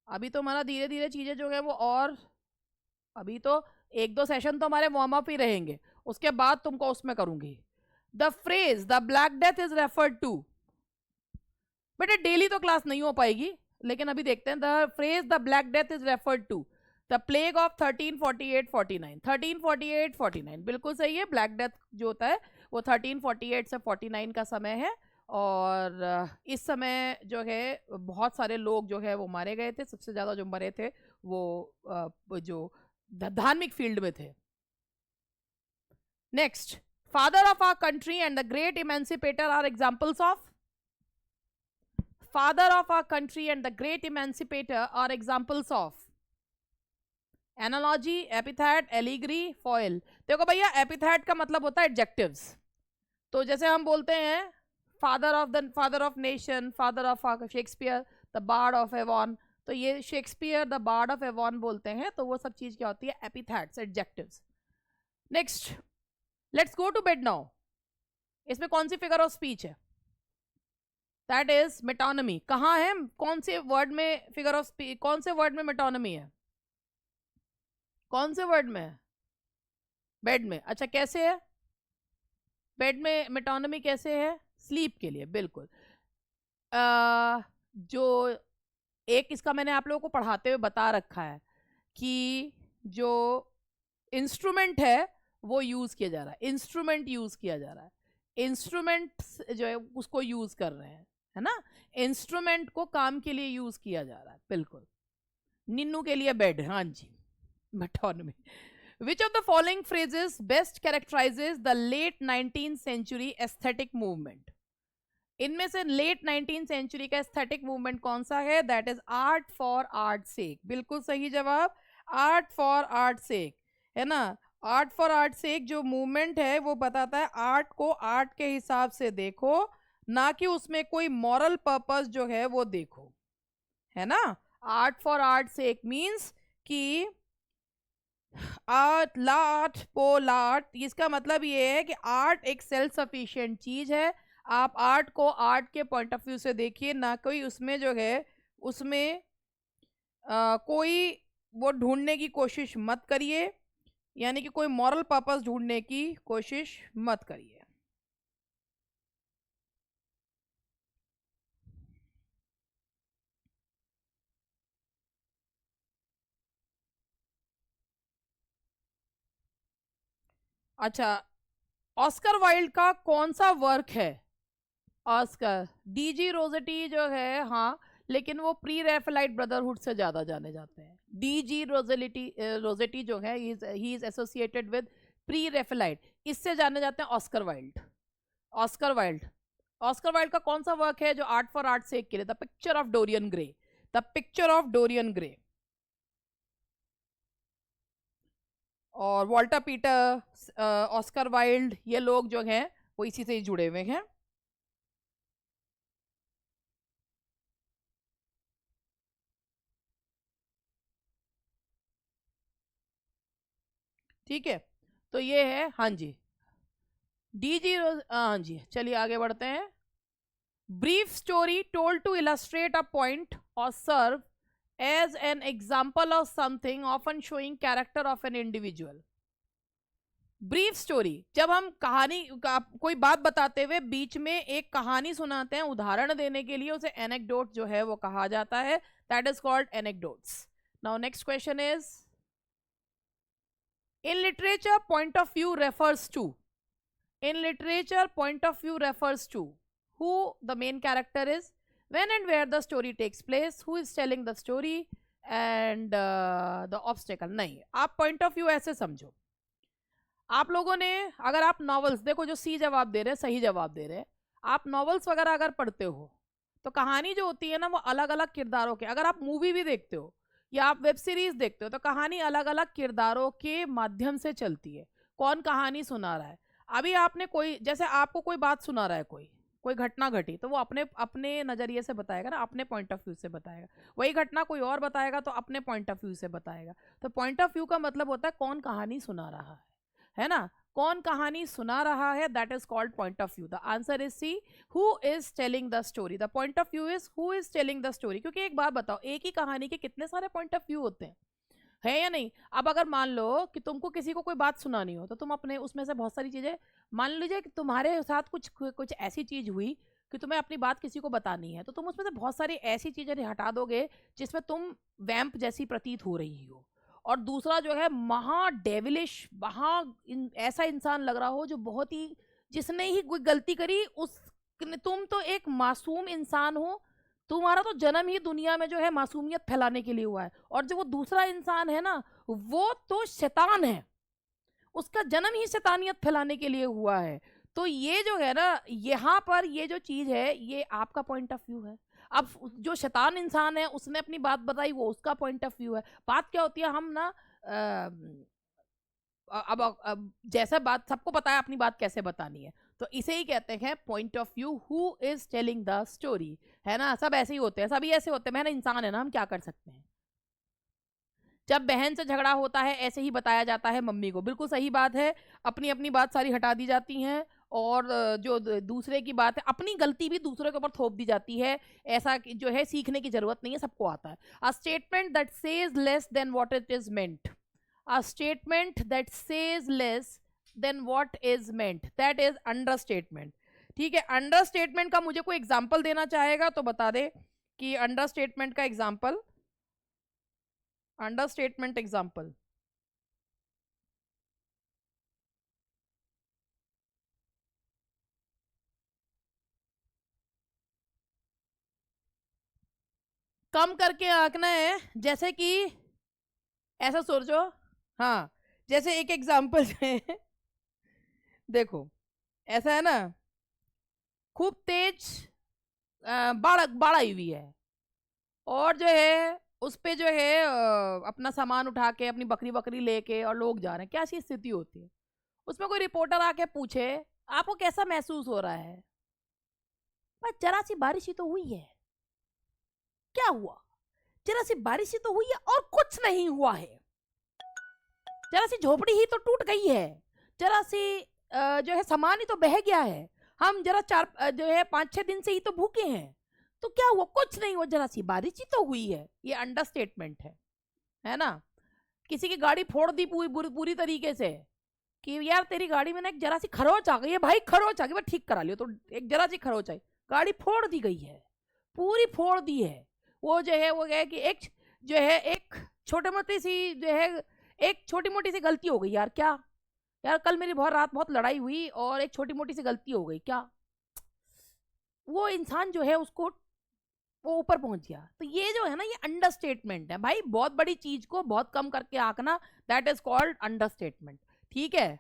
अभी तो हमारा धीरे धीरे चीज़ें जो है वो, और अभी तो 1-2 सेशन तो हमारे वार्म अप ही रहेंगे, उसके बाद तुमको उसमें करूंगी। The phrase the black death is referred to, बेटे डेली तो क्लास नहीं हो पाएगी, लेकिन अभी देखते हैं। The phrase the black death is referred to the plague of 1348-49। 1348-49 बिल्कुल सही है। ब्लैक डेथ जो होता है वो 1348 से 49 का समय है, और इस समय जो है बहुत सारे लोग जो है वो मारे गए थे। सबसे ज़्यादा जो मरे थे वो जो धार्मिक फील्ड में थे। Next, father of our country and the great emancipator are examples of. Father of our country and the great emancipator are examples of। Analogy, epithet, allegory, foil। देखो भैया, epithet का मतलब होता है adjectives। तो जैसे हम बोलते हैं father of nation, father of Shakespeare, the bard of Avon, तो ये Shakespeare the bard of Avon बोलते हैं। तो वो सब चीज क्या होती है? Epithets, adjectives. Next, let's go to bed now. इसमें कौन सी फिगर ऑफ स्पीच है? That is metonymy. कहाँ है? कौन से वर्ड में फिगर ऑफ स्पीच, कौन से वर्ड में मेटोनमी है? कौन से वर्ड में है? बेड में। अच्छा, कैसे है बेड में मेटोनमी? कैसे है? स्लीप के लिए, बिल्कुल। जो एक इसका मैंने आप लोगों को पढ़ाते हुए बता रखा है कि जो इंस्ट्रूमेंट है वो यूज किया जा रहा है, इंस्ट्रूमेंट यूज किया जा रहा है, इंस्ट्रूमेंट जो है उसको यूज कर रहे हैं, है ना? इंस्ट्रूमेंट को काम के लिए यूज किया जा रहा है, बिल्कुल। निन्नू के लिए बेड, हाँ जी, metonymy. Which of the following phrases best characterizes the late 19th century aesthetic movement? इनमें से लेट 19th सेंचुरी का एस्थेटिक मूवमेंट कौन सा है? That is art for art sake. बिल्कुल सही जवाब, आर्ट फॉर आर्ट सेक, है ना? आर्ट फॉर आर्ट सेक जो मूवमेंट है वो बताता है आर्ट को आर्ट के हिसाब से देखो, ना कि उसमें कोई मॉरल पर्पस जो है वो देखो, है ना? Art for art sake means कि आर्ट लार्ट पोलार्ट, इसका मतलब ये है कि आर्ट एक सेल्फ सफिशिएंट चीज है। आप आर्ट को आर्ट के पॉइंट ऑफ व्यू से देखिए, ना कोई उसमें जो है उसमें कोई वो ढूंढने की कोशिश मत करिए, यानी कि कोई मॉरल पर्पस ढूंढने की कोशिश मत करिए। अच्छा, ऑस्कर वाइल्ड का कौन सा वर्क है? ऑस्कर डीजी रोजेटी जो है, हाँ, लेकिन वो प्री रैफेलाइट ब्रदरहुड से ज्यादा जाने जाते हैं। डीजी रोजेटी जो है he is associated with pre Raphaelite, इससे जाने जाते हैं Oscar Wilde. Oscar Wilde, Oscar Wilde का कौन सा वर्क है जो आर्ट फॉर आर्ट सेक के लिए? The picture of Dorian Gray, the picture of Dorian Gray. और वॉल्टर पीटर, ऑस्कर वाइल्ड, ये लोग जो हैं वो इसी से ही जुड़े हुए हैं। ठीक है, तो ये है, हाँ जी, डीजी हाँ जी। चलिए आगे बढ़ते हैं। Brief story told to illustrate a point और serve as an example of something often showing character of an individual. Brief story, जब हम कहानी कोई बात बताते हुए बीच में एक कहानी सुनाते हैं उदाहरण देने के लिए, उसे एनेक्डोट जो है वो कहा जाता है। That is called anecdotes. Now next question is, in literature point of view refers to, in literature point of view refers to who the main character is, when and where the story takes place, who is telling the story, and the obstacle। नहीं, आप point of view ऐसे समझो। आप लोगों ने, अगर आप novels देखो, जो सी जवाब दे रहे हैं सही जवाब दे रहे हैं, आप नॉवेल्स वगैरह अगर पढ़ते हो तो कहानी जो होती है ना वो अलग अलग किरदारों के, अगर आप मूवी भी देखते हो या आप वेब सीरीज देखते हो तो कहानी अलग अलग किरदारों के माध्यम से चलती है। कौन कहानी सुना रहा है? अभी आपने कोई, जैसे आपको कोई बात सुना रहा है, कोई घटना घटी, तो वो अपने अपने नजरिए से बताएगा ना, अपने पॉइंट ऑफ व्यू से बताएगा। वही घटना कोई और बताएगा तो अपने पॉइंट ऑफ व्यू से बताएगा। तो पॉइंट ऑफ व्यू का मतलब होता है कौन कहानी सुना रहा है ना? कौन कहानी सुना रहा है, that is called point of view. The answer is C, who is telling the story. The point of view is who is telling the story. क्योंकि एक बात बताओ, एक ही कहानी के कितने सारे पॉइंट ऑफ व्यू होते हैं, है या नहीं? अब अगर मान लो कि तुमको किसी को कोई बात सुनानी हो, तो तुम अपने उसमें से बहुत सारी चीजें, मान लीजिए कि तुम्हारे साथ कुछ कुछ ऐसी चीज हुई कि तुम्हें अपनी बात किसी को बतानी है, तो तुम उसमें से बहुत सारी ऐसी चीजें हटा दोगे जिसमें तुम वैम्प जैसी प्रतीत हो रही हो, और दूसरा जो है महा डेविलिश, ऐसा इंसान लग रहा हो जो बहुत ही, जिसने ही कोई गलती करी उस, तुम तो एक मासूम इंसान हो, तुम्हारा तो जन्म ही दुनिया में जो है मासूमियत फैलाने के लिए हुआ है, और जो वो दूसरा इंसान है ना, वो तो शैतान है, उसका जन्म ही शैतानियत फैलाने के लिए हुआ है। तो ये जो है ना, यहाँ पर ये जो चीज है, ये आपका पॉइंट ऑफ व्यू है। अब जो शैतान इंसान है उसने अपनी बात बताई, वो उसका पॉइंट ऑफ व्यू है। बात क्या होती है, हम ना अब जैसा बात सबको पता है अपनी बात कैसे बतानी है, तो इसे ही कहते हैं point of view, who is telling the story, है ना? सब ऐसे ही होते हैं, सभी ऐसे होते हैं, मैं ना इंसान है ना, हम क्या कर सकते हैं। जब बहन से झगड़ा होता है ऐसे ही बताया जाता है मम्मी को, बिल्कुल सही बात है, अपनी अपनी बात सारी हटा दी जाती हैं, और जो दूसरे की बात है, अपनी गलती भी दूसरे के ऊपर थोप दी जाती है। ऐसा जो है सीखने की जरूरत नहीं है, सबको आता है। A statement that says less than what it is meant, a statement that says less than what is meant, that is understatement। ठीक है, अंडरस्टेटमेंट का मुझे कोई एग्जांपल देना चाहेगा तो बता दे कि अंडरस्टेटमेंट का एग्जांपल, अंडरस्टेटमेंट एग्जांपल। कम करके आंकना है, जैसे कि ऐसा सोचो, हाँ, जैसे एक एग्जांपल है देखो, ऐसा है ना, खूब तेज बाढ़ बाढ़ आई हुई है, और जो है उस पे जो है अपना सामान उठा के, अपनी बकरी बकरी लेके और लोग जा रहे हैं, क्या सी स्थिति होती है? उसमें कोई रिपोर्टर आके पूछे आपको कैसा महसूस हो रहा है, भाई जरा सी बारिश ही तो हुई है, क्या हुआ? जरा सी बारिश ही तो हुई है और कुछ नहीं हुआ है, जरा सी झोपड़ी ही तो टूट गई है, जरा सी जो है सामान ही तो बह गया है, हम जरा जो है 5-6 दिन से ही तो भूखे हैं, तो क्या हुआ? कुछ नहीं हुआ, जरा सी बारिश ही तो हुई है। ये अंडरस्टेटमेंट है ना? किसी की गाड़ी फोड़ दी पूरी तरीके से, कि यार तेरी गाड़ी में ना एक जरा सी खरोच आ गई है, भाई खरोच आ गई, ठीक करा लियो, तो एक जरा सी खरोच आई, गाड़ी फोड़ दी गई है, पूरी फोड़ दी है। वो जो है वो है कि एक जो है एक छोटी मोटी सी जो है, एक छोटी मोटी सी गलती हो गई यार, क्या यार कल मेरी बहुत रात बहुत लड़ाई हुई और एक छोटी मोटी सी गलती हो गई, क्या वो इंसान जो है उसको वो ऊपर पहुंच गया। तो ये जो है ना, ये अंडरस्टेटमेंट है भाई, बहुत बड़ी चीज को बहुत कम करके आंकना, दैट इज कॉल्ड अंडरस्टेटमेंट। ठीक है,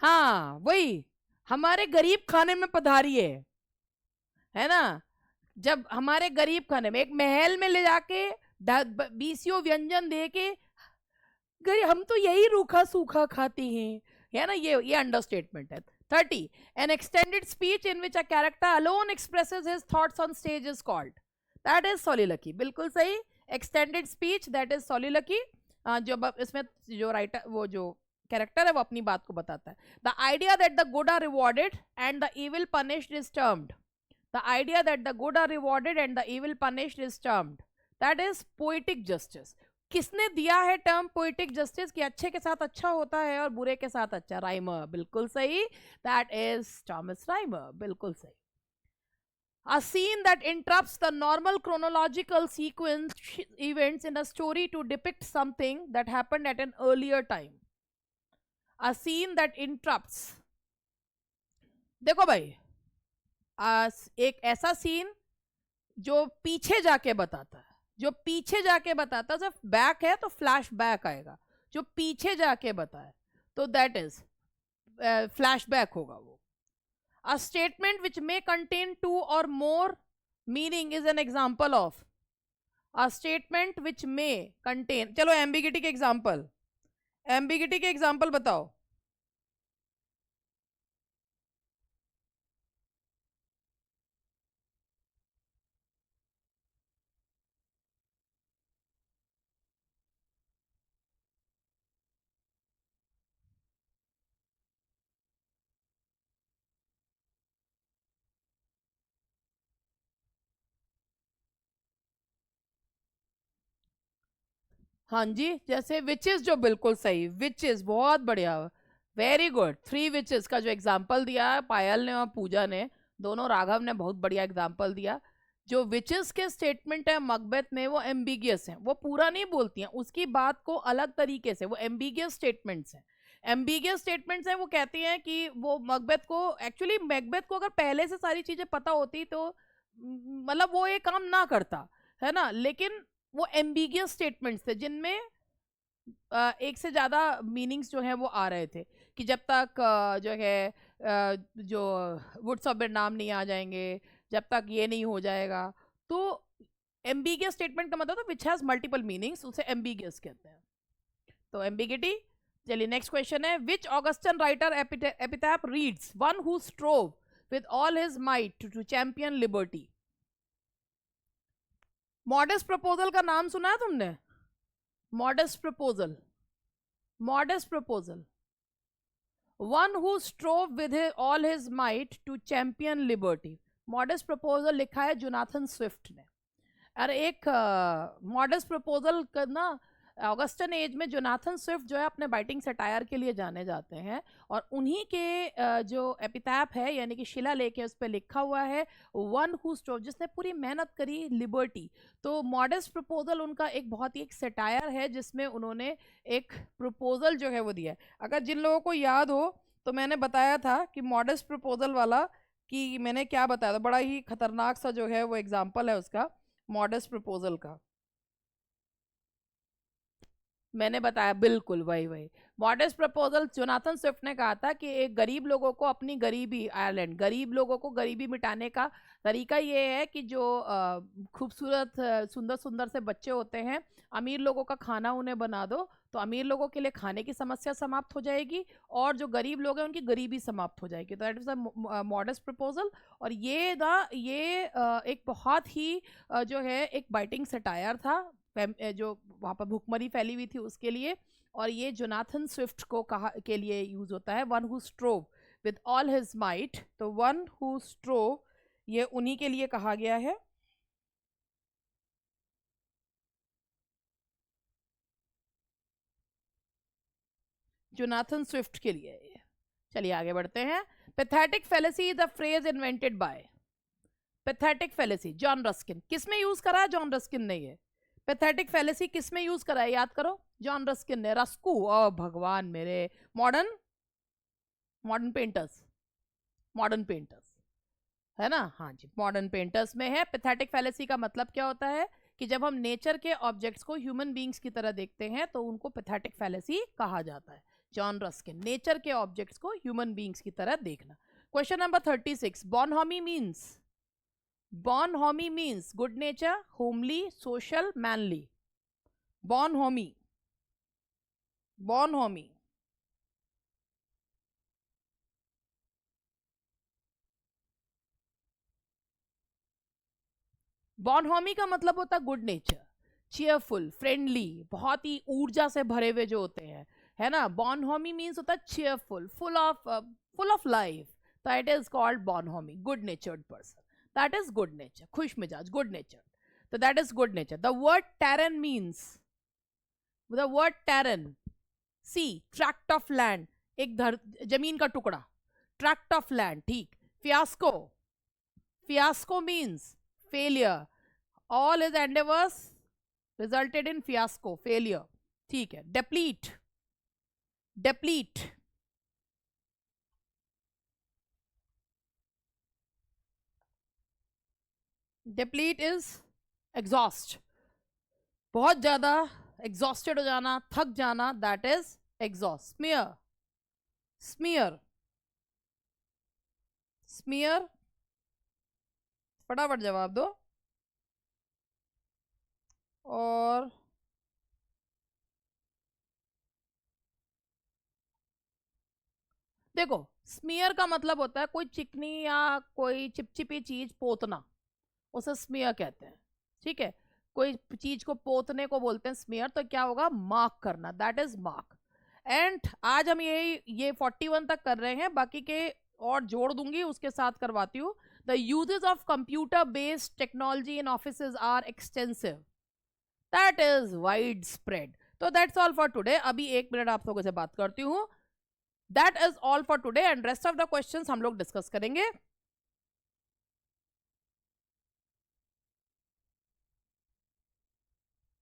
हाँ वही, हमारे गरीब खाने में पधारी है ना? जब हमारे गरीब खाने में, एक महल में ले जाके 20 व्यंजन दे के, गरीब हम तो यही रूखा सूखा खाते हैं, है ना? ये अंडरस्टेटमेंट है। 30, an extended speech in which a character alone expresses his thoughts on stage is called, that is soliloquy। बिल्कुल सही, extended speech, that is soliloquy। जो इसमें जो राइटर, वो जो कैरेक्टर है वो अपनी बात को बताता है। The idea that the good are rewarded and the evil punished is termed, the idea that the good are rewarded and the evil punished is termed, that is poetic justice। किसने दिया है टर्म पोइटिक जस्टिस, कि अच्छे के साथ अच्छा होता है और बुरे के साथ अच्छा? राइमर, बिल्कुल सही, दैट इज थॉमस राइमर, बिल्कुल सही। A scene that interrupts the normal chronological sequence events in a story to depict something that happened at an earlier time। A scene that interrupts, देखो भाई, एक ऐसा सीन जो पीछे जाके बताता है, जो पीछे जाके बताता है, जब बैक है तो फ्लैश बैक आएगा, जो पीछे जाके बताए तो दैट इज फ्लैश बैक होगा वो। A statement which may contain 2 और मोर meaning is an example of, a statement which may contain, चलो एम्बिगिटी के एग्जाम्पल, एम्बिगिटी के एग्जाम्पल बताओ। हाँ जी, जैसे विचेस, जो बिल्कुल सही, विचेस, बहुत बढ़िया, वेरी गुड। थ्री विचेस का जो एग्जाम्पल दिया है पायल ने और पूजा ने, दोनों, राघव ने बहुत बढ़िया एग्जाम्पल दिया। जो विचेस के स्टेटमेंट है मकबेथ में वो एम्बिगियस हैं, वो पूरा नहीं बोलती हैं, उसकी बात को अलग तरीके से, वो एम्बिगियस स्टेटमेंट्स हैं। एम्बिगियस स्टेटमेंट्स हैं, वो कहती हैं कि वो मकबेथ को, एक्चुअली मकबेथ को अगर पहले से सारी चीजें पता होती तो मतलब वो ये काम ना करता, है ना, लेकिन वो एम्बिगियस स्टेटमेंट्स थे जिनमें एक से ज्यादा मीनिंग्स जो है वो आ रहे थे, कि जब तक जो है जो वुड्स ऑफ नाम नहीं आ जाएंगे, जब तक ये नहीं हो जाएगा, तो एम्बिगियस स्टेटमेंट का मतलब था विच हैज मल्टीपल मीनिंग्स, उसे एम्बिगियस कहते हैं। तो एम्बिगिटी। चलिए नेक्स्ट क्वेश्चन है, which Augustan writer epitaph reads one who strove with all his might to champion liberty. Modest proposal का नाम सुना है तुमने? Modest proposal, modest proposal, one who strove with all his might to champion liberty. Modest proposal लिखा है Jonathan Swift ने। अरे एक मॉडेस्ट प्रपोजल करना, ऑगस्टन एज में जोनाथन स्विफ्ट जो है अपने बाइटिंग सटायर के लिए जाने जाते हैं, और उन्हीं के जो एपिथैप है यानी कि शिलालेख है, उस पर लिखा हुआ है वन हु स्ट्रोव, जिसने पूरी मेहनत करी, लिबर्टी। तो मॉडेस्ट प्रपोजल उनका एक बहुत ही एक सटायर है जिसमें उन्होंने एक प्रपोजल जो है वो दिया है। अगर जिन लोगों को याद हो तो मैंने बताया था कि मॉडेस्ट प्रपोजल वाला, कि मैंने क्या बताया था, बड़ा ही खतरनाक सा जो है वो एग्जाम्पल है उसका, मॉडेस्ट प्रपोजल का मैंने बताया, बिल्कुल वही वही। मॉडेस्ट प्रपोजल जोनाथन स्विफ्ट ने कहा था कि एक गरीब लोगों को अपनी गरीबी, आयरलैंड गरीब लोगों को गरीबी मिटाने का तरीका ये है कि जो खूबसूरत सुंदर सुंदर से बच्चे होते हैं, अमीर लोगों का खाना उन्हें बना दो, तो अमीर लोगों के लिए खाने की समस्या समाप्त हो जाएगी, और जो गरीब लोग हैं उनकी गरीबी समाप्त हो जाएगी। तो that is a modest proposal. और ये एक बहुत ही जो है एक बाइटिंग सटायर था, जो वहाँ पर भूखमरी फैली हुई थी उसके लिए, और ये जोनाथन स्विफ्ट को कहा के लिए यूज होता है, one who strove with all his might. तो वन हु स्ट्रोव ये उन्हीं के लिए कहा गया है। जोनाथन स्विफ्ट के लिए ये। चलिए आगे बढ़ते हैं। Pathetic fallacy is the phrase invented by, pathetic fallacy John Ruskin, किसमें यूज करा है जॉन रस्किन ने ये? पैथेटिक फेलेसी किस में यूज करा है, याद करो, जॉन रस्किन ने, रस्कू, ओ भगवान मेरे, modern modern painters, modern painters, है ना, हाँ जी, मॉडर्न पेंटर्स में है। पैथेटिक फेलेसी का मतलब क्या होता है कि जब हम नेचर के ऑब्जेक्ट्स को ह्यूमन बींग्स की तरह देखते हैं तो उनको पैथेटिक फेलेसी कहा जाता है। जॉन रस्किन, नेचर के ऑब्जेक्ट्स को ह्यूमन बींग्स की तरह देखना। Question number 36, bonhomie means, bonhomie means good nature, homely, social, manly. bonhomie, bonhomie, bonhomie का मतलब होता है गुड नेचर, चीयरफुल, फ्रेंडली, बहुत ही ऊर्जा से भरे हुए जो होते हैं, है ना। bonhomie मीन्स होता है चीयरफुल, फुल ऑफ लाइफ, तो it is called bonhomie, good नेचर्ड person, that is good nature, खुश मिजाज, good nature, so that is good nature. The word terrain means, the word terrain, see, tract of land, एक जमीन का टुकड़ा, tract of land, ठीक। fiasco, fiasco means failure, all his endeavors resulted in fiasco, failure, ठीक है। deplete, deplete, deplete is exhaust, बहुत ज्यादा exhausted हो जाना, थक जाना, that is exhaust. Smear, smear, smear, फटाफट जवाब दो। और देखो, स्मीयर का मतलब होता है कोई चिकनी या कोई चिपचिपी चीज पोतना, उसे स्मीयर कहते हैं, ठीक है। कोई चीज को पोतने को बोलते हैं स्मीयर, तो क्या होगा, मार्क करना, दैट इज मार्क। एंड आज हम ये 41 तक कर रहे हैं, बाकी के और जोड़ दूंगी, उसके साथ करवाती हूँ। The uses of computer based technology in offices are extensive, that is widespread. तो दैट्स ऑल फॉर टुडे। अभी 1 मिनट आप लोगों से बात करती हूँ। That is all for today and rest of the questions हम लोग डिस्कस करेंगे